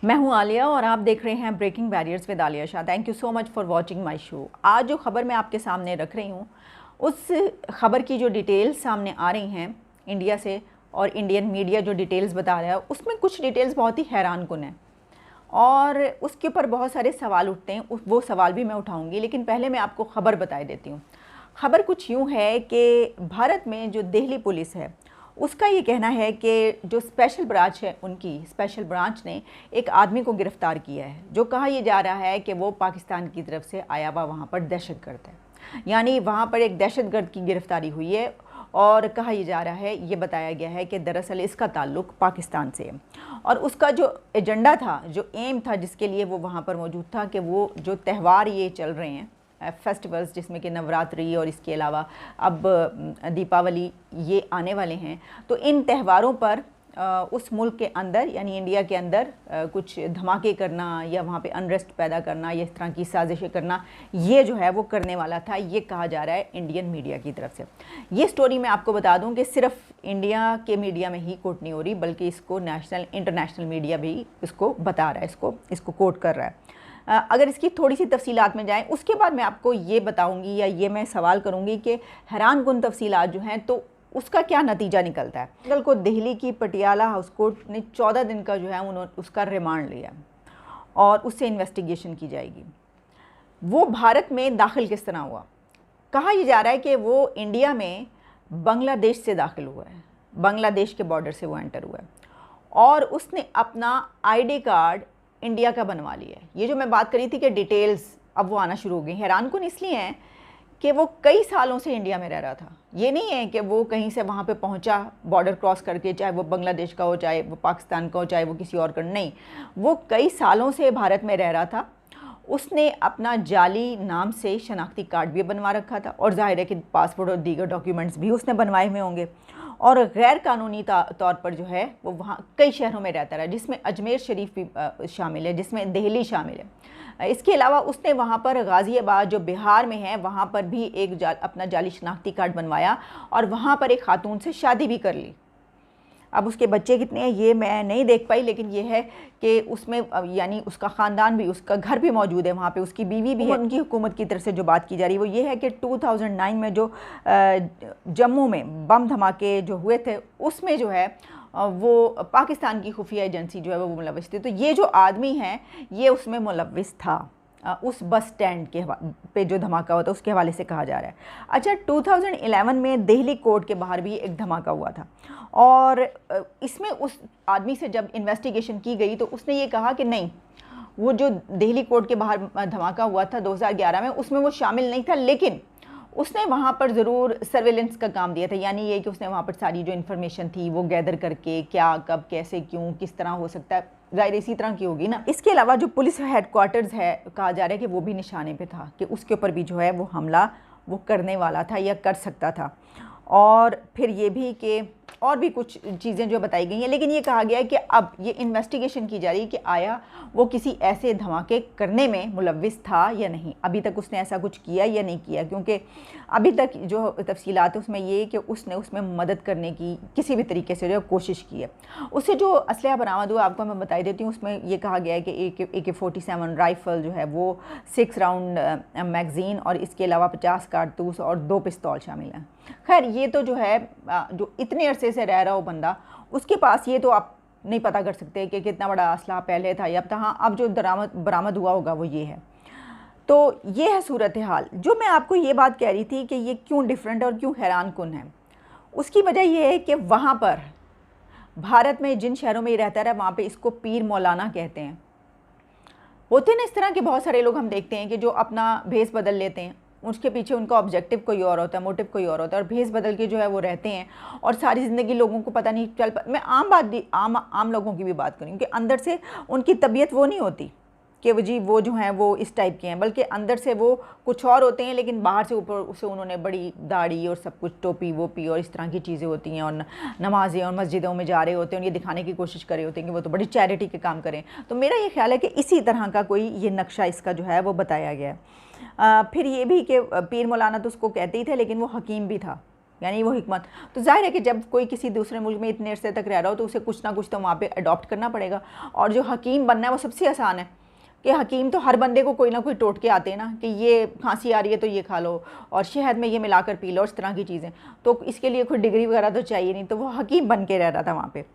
मैं हूं आलिया और आप देख रहे हैं breaking barriers with Alia Shah. Thank you so much for watching my show. आज जो खबर मैं आपके सामने रख रही हूं, उस खबर की जो डिटेल्स सामने आ रही हैं इंडिया से और इंडियन मीडिया जो डिटेल्स बता रहा है, उसमें कुछ डिटेल्स बहुत ही हैरानकुन हैं और उसके ऊपर बहुत सारे सवाल उठते हैं। वो सवाल भी मैं उठाऊंगी, लेकिन पहले मैं आपको खबर बता देती हूँ। खबर कुछ यूँ है कि भारत में जो दिल्ली पुलिस है, उसका ये कहना है कि जो स्पेशल ब्रांच है, उनकी स्पेशल ब्रांच ने एक आदमी को गिरफ़्तार किया है, जो कहा यह जा रहा है कि वो पाकिस्तान की तरफ से आया हुआ वहाँ पर दहशतगर्द है। यानी वहाँ पर एक दहशतगर्द की गिरफ़्तारी हुई है और कहा यह जा रहा है, ये बताया गया है कि दरअसल इसका ताल्लुक़ पाकिस्तान से है और उसका जो एजेंडा था, जो एम था जिसके लिए वो वहाँ पर मौजूद था, कि वो जो त्यौहार ये चल रहे हैं, फेस्टिवल्स, जिसमें कि नवरात्रि और इसके अलावा अब दीपावली ये आने वाले हैं, तो इन त्योहारों पर उस मुल्क के अंदर यानी इंडिया के अंदर कुछ धमाके करना या वहाँ पे अनरेस्ट पैदा करना या इस तरह की साजिशें करना, ये जो है वो करने वाला था, ये कहा जा रहा है इंडियन मीडिया की तरफ से। ये स्टोरी मैं आपको बता दूं कि सिर्फ इंडिया के मीडिया में ही कोट नहीं हो रही, बल्कि इसको नेशनल इंटरनेशनल मीडिया भी इसको बता रहा है, इसको कोट कर रहा है। अगर इसकी थोड़ी सी तफसीलात में जाएं, उसके बाद मैं आपको ये बताऊंगी या ये मैं सवाल करूंगी कि हैरानकुन तफसीलात जो हैं तो उसका क्या नतीजा निकलता है। कल को दिल्ली की पटियाला हाउस कोर्ट ने 14 दिन का जो है उन्होंने उसका रिमांड लिया और उससे इन्वेस्टिगेशन की जाएगी। वो भारत में दाखिल किस तरह हुआ? कहा यह जा रहा है कि वो इंडिया में बांग्लादेश से दाखिल हुआ है, बांग्लादेश के बॉर्डर से वो एंटर हुआ है और उसने अपना ID कार्ड इंडिया का बनवा लिया है। ये जो मैं बात करी थी कि डिटेल्स अब वो आना शुरू हो गई, हैरानकुन इसलिए हैं कि वो कई सालों से इंडिया में रह रहा था। ये नहीं है कि वो कहीं से वहाँ पे पहुँचा बॉर्डर क्रॉस करके, चाहे वो बांग्लादेश का हो, चाहे वो पाकिस्तान का हो, चाहे वो किसी और का, नहीं, वो कई सालों से भारत में रह रहा था। उसने अपना जाली नाम से शनाख्ती कार्ड भी बनवा रखा था और जाहिर है कि पासपोर्ट और दीगर डॉक्यूमेंट्स भी उसने बनवाए हुए होंगे और गैर कानूनी तौर पर जो है वो वहाँ कई शहरों में रहता रहा, जिसमें अजमेर शरीफ भी शामिल है, जिसमें दिल्ली शामिल है। इसके अलावा उसने वहाँ पर गाज़ियाबाद जो बिहार में है, वहाँ पर भी एक अपना जाली शनाख्ती कार्ड बनवाया और वहाँ पर एक खातून से शादी भी कर ली। अब उसके बच्चे कितने हैं ये मैं नहीं देख पाई, लेकिन ये है कि उसमें यानी उसका ख़ानदान भी, उसका घर भी मौजूद है वहाँ पे, उसकी बीवी भी है। उनकी हुकूमत की तरफ से जो बात की जा रही है वो ये है कि 2009 में जो जम्मू में बम धमाके जो हुए थे, उसमें जो है वो पाकिस्तान की खुफिया एजेंसी जो है वो मुलविस थी। तो ये जो आदमी है ये उसमें मुलविस था, उस बस स्टैंड के पे जो धमाका हुआ था उसके हवाले से कहा जा रहा है। अच्छा, 2011 में दिल्ली कोर्ट के बाहर भी एक धमाका हुआ था और इसमें उस आदमी से जब इन्वेस्टिगेशन की गई तो उसने ये कहा कि नहीं, वो जो दिल्ली कोर्ट के बाहर धमाका हुआ था 2011 में, उसमें वो शामिल नहीं था, लेकिन उसने वहाँ पर ज़रूर सर्वेलेंस का काम दिया था। यानी ये कि उसने वहाँ पर सारी जो इन्फॉर्मेशन थी वो गैदर करके, क्या, कब, कैसे, क्यों, किस तरह हो सकता है, ज़ाहिर इसी तरह की होगी ना। इसके अलावा जो पुलिस हेडक्वार्टर्स है, कहा जा रहा है कि वो भी निशाने पे था, कि उसके ऊपर भी जो है वो हमला वो करने वाला था या कर सकता था। और फिर ये भी कि और भी कुछ चीज़ें जो बताई गई हैं, लेकिन ये कहा गया है कि अब ये इन्वेस्टिगेशन की जा रही है कि आया वो किसी ऐसे धमाके करने में मुलविस था या नहीं। अभी तक उसने ऐसा कुछ किया या नहीं किया, क्योंकि अभी तक जो तफसीलात है उसमें ये कि उसने उसमें मदद करने की किसी भी तरीके से जो कोशिश की है। उससे जो असलहा बरामद हुआ आपको मैं बताई देती हूँ। उसमें ये कहा गया है कि AK-47 राइफ़ल जो है वो 6 राउंड मैगज़ीन और इसके अलावा 50 कारतूस और 2 पिस्तौल शामिल हैं। खैर, ये तो जो है जो इतने अरसे से रह रहा हो बंदा, उसके पास ये तो आप नहीं पता कर सकते कि कितना बड़ा असला पहले था या अब था। हाँ, अब जो बरामद हुआ होगा वो ये है। तो ये है सूरत हाल। जो मैं आपको ये बात कह रही थी कि ये क्यों डिफरेंट और क्यों हैरानकुन है, उसकी वजह ये है कि वहाँ पर भारत में जिन शहरों में ये रहता रहा, वहाँ पे इसको पीर मौलाना कहते हैं। होते ना इस तरह के बहुत सारे लोग हम देखते हैं कि जो अपना भेस बदल लेते हैं, उसके पीछे उनका ऑब्जेक्टिव कोई और होता है, मोटिव कोई और होता है, और भेस बदल के जो है वो रहते हैं और सारी ज़िंदगी लोगों को पता नहीं चल मैं आम लोगों की भी बात करूँ कि अंदर से उनकी तबीयत वो नहीं होती कि वो जो हैं वो इस टाइप के हैं, बल्कि अंदर से वो कुछ और होते हैं, लेकिन बाहर से ऊपर उसे उन्होंने बड़ी दाढ़ी और सब कुछ, टोपी वोपी और इस तरह की चीज़ें होती हैं और नमाज़ें और मस्जिदों में जा रहे होते हैं और ये दिखाने की कोशिश कर रहे होते हैं कि वो तो बड़ी चैरिटी के काम करें। तो मेरा ये ख्याल है कि इसी तरह का कोई ये नक्शा इसका जो है वो बताया गया है। फिर ये भी कि पीर मौलाना तो उसको कहते ही थे, लेकिन वो हकीम भी था। यानी वो हिकमत। तो जाहिर है कि जब कोई किसी दूसरे मुल्क में इतने अरसे तक रह रहा हो तो उसे कुछ ना कुछ तो वहाँ पे अडॉप्ट करना पड़ेगा। और जो हकीम बनना है वो सबसे आसान है कि हकीम तो हर बंदे को कोई ना कोई टोटके आते हैं ना, कि ये खांसी आ रही है तो ये खा लो और शहद में ये मिलाकर पी लो, इस तरह की चीज़ें। तो इसके लिए कोई डिग्री वगैरह तो चाहिए नहीं, तो वो हकीम बन के रह रहा था वहाँ पे।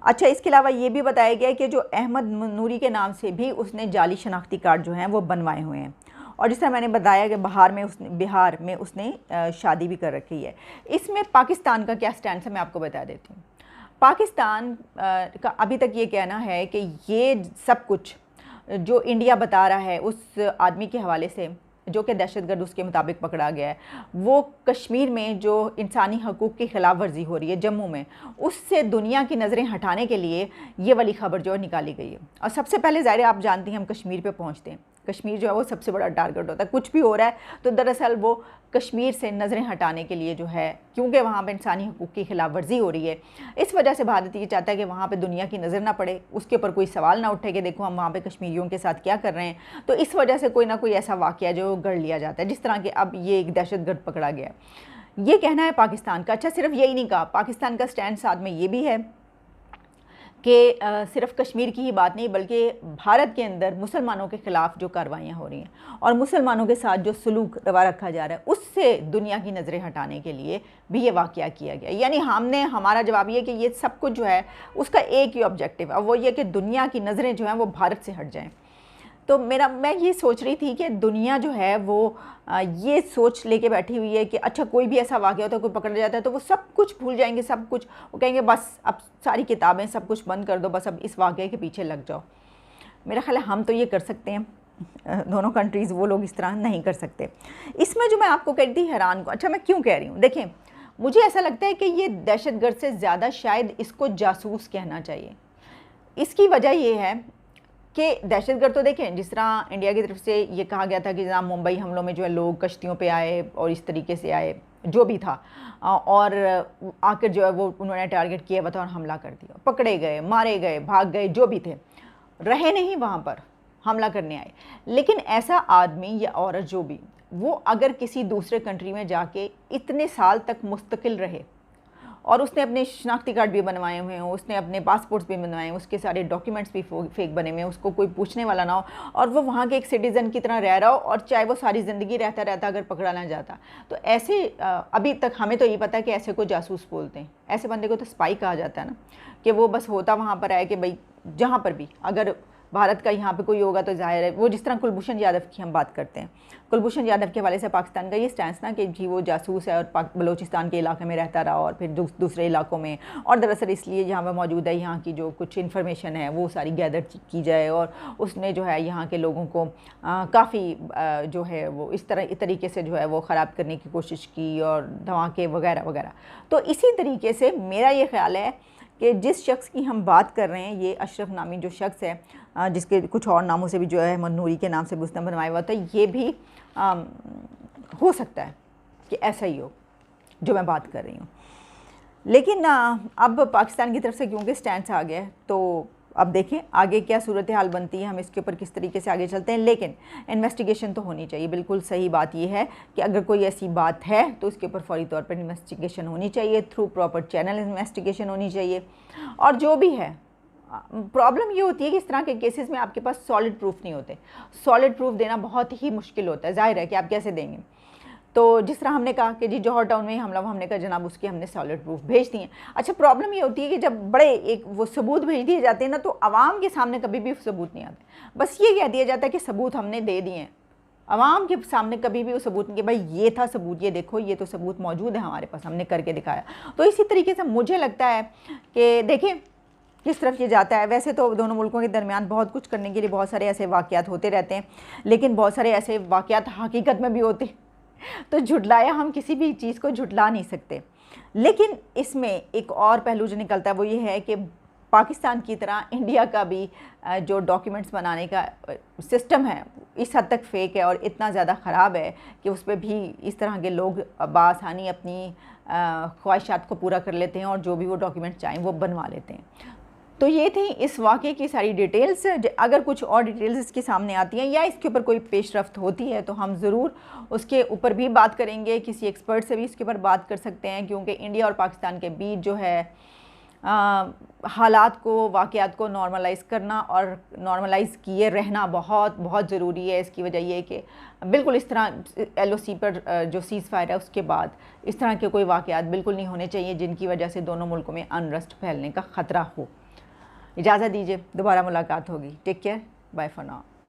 अच्छा, इसके अलावा ये भी बताया गया है कि जो अहमद नूरी के नाम से भी उसने जाली शनाख्ती कार्ड जो हैं वो बनवाए हुए हैं। और जिस तरह मैंने बताया कि बिहार में उसने शादी भी कर रखी है। इसमें पाकिस्तान का क्या स्टैंड है मैं आपको बता देती हूँ। पाकिस्तान का अभी तक ये कहना है कि ये सब कुछ जो इंडिया बता रहा है उस आदमी के हवाले से जो कि दहशतगर्द उसके मुताबिक पकड़ा गया है, वो कश्मीर में जो इंसानी हकूक़ की खिलाफ वर्जी हो रही है जम्मू में, उससे दुनिया की नज़रें हटाने के लिए ये वाली ख़बर जो है निकाली गई है। और सबसे पहले ज़ाहिर है आप जानती हैं हम कश्मीर पे पहुंचते हैं। कश्मीर जो है वो सबसे बड़ा टारगेट होता है। कुछ भी हो रहा है तो दरअसल वो कश्मीर से नज़रें हटाने के लिए जो है, क्योंकि वहाँ पे इंसानी हकूक़ की खिलाफ वर्जी हो रही है, इस वजह से भारत ये चाहता है कि वहाँ पे दुनिया की नज़र ना पड़े, उसके ऊपर कोई सवाल ना उठे कि देखो हम वहाँ पे कश्मीरियों के साथ क्या कर रहे हैं। तो इस वजह से कोई ना कोई ऐसा वाक़या जो गढ़ लिया जाता है, जिस तरह के अब ये एक दहशतगर्द पकड़ा गया। ये कहना है पाकिस्तान का। अच्छा, सिर्फ यही नहीं कहा, पाकिस्तान का स्टैंड साथ में ये भी है कि सिर्फ कश्मीर की ही बात नहीं बल्कि भारत के अंदर मुसलमानों के ख़िलाफ़ जो कार्रवाइयाँ हो रही हैं और मुसलमानों के साथ जो सलूक रवा रखा जा रहा है उससे दुनिया की नज़रें हटाने के लिए भी ये वाक़या किया गया। यानी हमारा जवाब ये कि ये सब कुछ जो है उसका एक ही ऑब्जेक्टिव है, वो ये कि दुनिया की नज़रें जो हैं वो भारत से हट जाएँ। तो मैं ये सोच रही थी कि दुनिया जो है वो ये सोच लेके बैठी हुई है कि अच्छा कोई भी ऐसा वाक़या होता है, कोई पकड़ जाता है तो वो सब कुछ भूल जाएंगे, सब कुछ वो कहेंगे बस अब सारी किताबें सब कुछ बंद कर दो, बस अब इस वाक़ये के पीछे लग जाओ। मेरा ख्याल है हम तो ये कर सकते हैं, दोनों कंट्रीज़, वो लोग इस तरह नहीं कर सकते। इसमें जो मैं आपको कह रही थी हैरान को, अच्छा मैं क्यों कह रही हूँ, देखें मुझे ऐसा लगता है कि ये दहशतगर्द से ज़्यादा शायद इसको जासूस कहना चाहिए। इसकी वजह ये है कि दहशतगर्द तो देखें, जिस तरह इंडिया की तरफ से ये कहा गया था कि जहाँ मुंबई हमलों में जो है लोग कश्तियों पे आए और इस तरीके से आए जो भी था, और आकर जो है वो उन्होंने टारगेट किया हुआ था और हमला कर दिया, पकड़े गए, मारे गए, भाग गए, जो भी थे, रहे नहीं वहाँ पर, हमला करने आए। लेकिन ऐसा आदमी या औरत जो भी, वो अगर किसी दूसरे कंट्री में जाके इतने साल तक मुस्तकिल रहे और उसने अपने शनाख्ती कार्ड भी बनवाए हुए हैं, उसने अपने पासपोर्ट्स भी बनवाए हैं, उसके सारे डॉक्यूमेंट्स भी फेक बने हुए हैं, उसको कोई पूछने वाला ना हो और वो वहाँ के एक सिटीज़न की तरह रह रहा हो, और चाहे वो सारी ज़िंदगी रहता रहता अगर पकड़ा ना जाता, तो ऐसे अभी तक हमें तो ये पता है कि ऐसे को जासूस बोलते हैं, ऐसे बंदे को तो स्पाई कहा जाता है ना, कि वो बस होता वहाँ पर है कि भाई जहाँ पर भी अगर भारत का यहाँ पे कोई होगा तो जाहिर है वो, जिस तरह कुलभूषण यादव की हम बात करते हैं, कुलभूषण यादव के हवाले से पाकिस्तान का ये स्टैंड ना कि जी वो जासूस है और बलूचिस्तान के इलाके में रहता रहा और फिर दूसरे इलाकों में, और दरअसल इसलिए यहाँ पर मौजूद है, यहाँ की जो कुछ इन्फॉर्मेशन है वो सारी गैदर की जाए और उसने जो है यहाँ के लोगों को काफ़ी जो है वो इस तरीके से जो है वो ख़राब करने की कोशिश की और धमाके वगैरह वगैरह। तो इसी तरीके से मेरा ये ख्याल है कि जिस शख्स की हम बात कर रहे हैं, ये अशरफ नामी जो शख्स है, जिसके कुछ और नामों से भी जो है अहमद नूरी के नाम से भी उसने बनवाया हुआ था, ये भी हो सकता है कि ऐसा ही हो जो मैं बात कर रही हूँ। लेकिन अब पाकिस्तान की तरफ से क्योंकि स्टैंड आ गया है, तो अब देखें आगे क्या सूरत हाल बनती है, हम इसके ऊपर किस तरीके से आगे चलते हैं। लेकिन इन्वेस्टिगेशन तो होनी चाहिए, बिल्कुल सही बात यह है कि अगर कोई ऐसी बात है तो उसके ऊपर फौरी तौर पर इन्वेस्टिगेशन होनी चाहिए, थ्रू प्रॉपर चैनल इन्वेस्टिगेशन होनी चाहिए। और जो भी है, प्रॉब्लम ये होती है कि इस तरह के केसेस में आपके पास सॉलिड प्रूफ नहीं होते, सॉलिड प्रूफ देना बहुत ही मुश्किल होता है, जाहिर है कि आप कैसे देंगे। तो जिस तरह हमने कहा कि जी जौहर टाउन में हमला, हमने कहा जनाब उसके हमने सॉलिड प्रूफ भेज दिए। अच्छा, प्रॉब्लम ये होती है कि जब बड़े एक वो सबूत भेज दिए जाते हैं ना, तो आवाम के सामने कभी भी सबूत नहीं आते, बस ये कह दिया जाता है कि सबूत हमने दे दिए हैं, आवाम के सामने कभी भी वो सबूत नहीं कि भाई ये था सबूत, ये देखो ये तो सबूत मौजूद है हमारे पास, हमने करके दिखाया। तो इसी तरीके से मुझे लगता है कि देखिए किस तरफ ये जाता है। वैसे तो दोनों मुल्कों के दरमियान बहुत कुछ करने के लिए बहुत सारे ऐसे वाक़यात होते रहते हैं, लेकिन बहुत सारे ऐसे वाक़यात हकीकत में भी होते हैं, तो झुटलाया हम किसी भी चीज़ को झुटला नहीं सकते। लेकिन इसमें एक और पहलू जो निकलता है वो ये है कि पाकिस्तान की तरह इंडिया का भी जो डॉक्यूमेंट्स बनाने का सिस्टम है इस हद तक फेक है और इतना ज़्यादा ख़राब है कि उस पर भी इस तरह के लोग बासानी अपनी ख्वाहिशात को पूरा कर लेते हैं और जो भी वो डॉक्यूमेंट चाहें वो बनवा लेते हैं। तो ये थी इस वाक़े की सारी डिटेल्स। अगर कुछ और डिटेल्स इसके सामने आती हैं या इसके ऊपर कोई पेशरफ्त होती है तो हम ज़रूर उसके ऊपर भी बात करेंगे, किसी एक्सपर्ट से भी इसके ऊपर बात कर सकते हैं, क्योंकि इंडिया और पाकिस्तान के बीच जो है हालात को, वाक़यात को नॉर्मलाइज़ करना और नॉर्मलाइज़ किए रहना बहुत बहुत ज़रूरी है। इसकी वजह यह है कि बिल्कुल इस तरह LOC पर जो सीज़ फायर है उसके बाद इस तरह के कोई वाक़यात बिल्कुल नहीं होने चाहिए जिनकी वजह से दोनों मुल्कों में अनरेस्ट फैलने का ख़तरा हो। इजाज़त दीजिए, दोबारा मुलाकात होगी। Take care, bye for now.